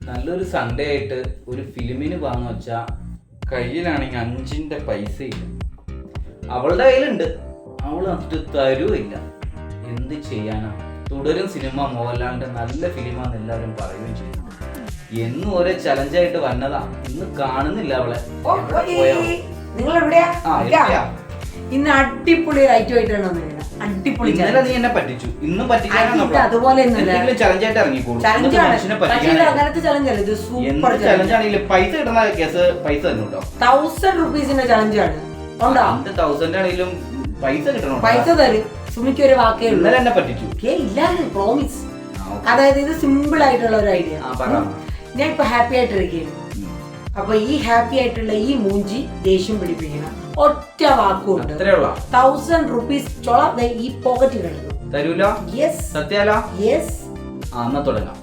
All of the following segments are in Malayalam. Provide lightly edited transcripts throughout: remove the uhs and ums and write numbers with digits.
നല്ലൊരു സൺഡേ ആയിട്ട് ഒരു ഫിലിമിന് പോകാന്ന് വെച്ചാ കയ്യിലാണെങ്കിൽ 5 പൈസ ഇല്ല. അവളുടെ കയ്യിലുണ്ട്, അവൾ എന്നിട്ട് തരുമില്ല. എന്ത് ചെയ്യാനാ? തുടരും സിനിമ മോഹൻലാലിന്റെ നല്ല ഫിലിമാന്ന് എല്ലാവരും പറയുകയും ചെയ്യുന്നു. എന്നും ഓരോ ചലഞ്ചായിട്ട് വന്നതാ, ഇന്ന് കാണുന്നില്ല അവളെ. നിങ്ങൾ എവിടെയാ? ഇന്ന് അടിപൊളി ഒരു ഐറ്റം ആയിട്ടാണ് അടിപൊളി. ഇന്നലെ നീ എന്നെ പറ്റിച്ചു, ഇന്നും പറ്റിക്കാനാണ്. അതുപോലെ ചലഞ്ചായിട്ട് ഇറങ്ങിക്കോളൂ. അങ്ങനത്തെ ചലഞ്ചല്ല, ഇത് സൂപ്പർ ചലഞ്ചാണെങ്കിൽ പൈസ കിട്ടുന്ന കേസ് പൈസ തന്നെ കേട്ടോ. 1000 റുപ്പീസിന്റെ ചലഞ്ചാണ്. 1000 ആണെങ്കിലും പൈസ കിട്ടണം. പൈസ തരും. സുമിക്ക് ഒരു വാക്കേ ഉള്ളൂ. ഇന്നലെ എന്നെ പറ്റിച്ചു. ഇല്ലാന്ന് പ്രോമിസ്. അതായത് ഇത് സിമ്പിൾ ആയിട്ടുള്ള ഒരു ഐഡിയ. ഞാൻ ഇപ്പൊ ഹാപ്പി ആയിട്ടിരിക്കുകയാണ്. അപ്പൊ ഈ ഹാപ്പി ആയിട്ടുള്ള ഈ മൂഞ്ചി ദേഷ്യം പിടിപ്പിക്കണം. ഒറ്റ വാക്കുണ്ട്, 1000 റുപ്പീസ് ചൊള ഈ പോക്കറ്റ് കിടന്നു തരൂല. സത്യാലോ? എന്നാ തുടങ്ങാം.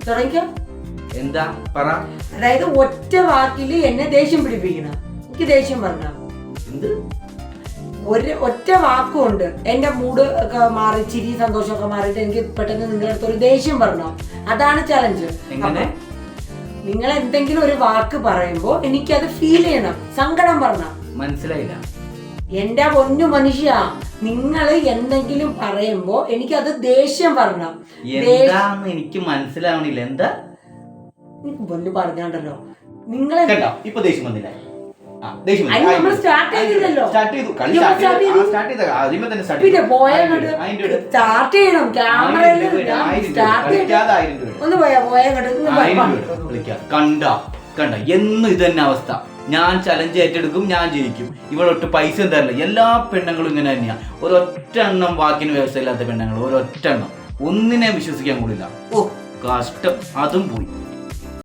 തുടങ്ങിക്കോ. എന്താ പറ? അതായത് ഒറ്റ വാക്കില് എന്നെ ദേഷ്യം പിടിപ്പിക്കണം. എനിക്ക് ദേഷ്യം പറഞ്ഞ ഒറ്റ വാക്കുകൊണ്ട് എന്റെ മൂഡ് ഒക്കെ മാറി, ചിരി സന്തോഷമൊക്കെ മാറിയിട്ട് എനിക്ക് പെട്ടെന്ന് നിങ്ങളുടെ അടുത്ത് ഒരു ദേഷ്യം പറഞ്ഞോ. അതാണ് ചലഞ്ച്. നിങ്ങൾ എന്തെങ്കിലും ഒരു വാക്ക് പറയുമ്പോ എനിക്കത് ഫീൽ ചെയ്യണം. സങ്കടം പറഞ്ഞ മനസ്സിലായില്ല. എന്റെ പൊന്നു മനുഷ്യ, നിങ്ങൾ എന്തെങ്കിലും പറയുമ്പോ എനിക്കത് ദേഷ്യം പറഞ്ഞ. എനിക്ക് മനസ്സിലാവണില്ല. എന്താ എനിക്ക് പൊന്നു പറഞ്ഞാണ്ടല്ലോ. നിങ്ങൾ ഇപ്പൊ ദേഷ്യം വന്നില്ല. സ്റ്റാർട്ട് ചെയ്തില്ലല്ലോ. പിന്നെ സ്റ്റാർട്ട് ചെയ്യണം. ക്യാമറയിൽ ഒന്ന് പോയാ കണ്ട എന്നും ഇത് തന്നെ അവസ്ഥ. ഞാൻ ചലഞ്ച് ഏറ്റെടുക്കും, ഞാൻ ജയിക്കും. ഇവളൊട്ട് പൈസ തരില്ല. എല്ലാ പെണ്ണുങ്ങളും ഇങ്ങനെ തന്നെയാ. ഒരൊറ്റ എണ്ണം വാക്കിന് വ്യവസ്ഥ ഇല്ലാത്ത പെണ്ണുങ്ങൾ, ഒരൊറ്റ എണ്ണം. ഒന്നിനെ വിശ്വസിക്കാൻ കൂടില്ല. ഓ കഷ്ടം, അതും പോയി.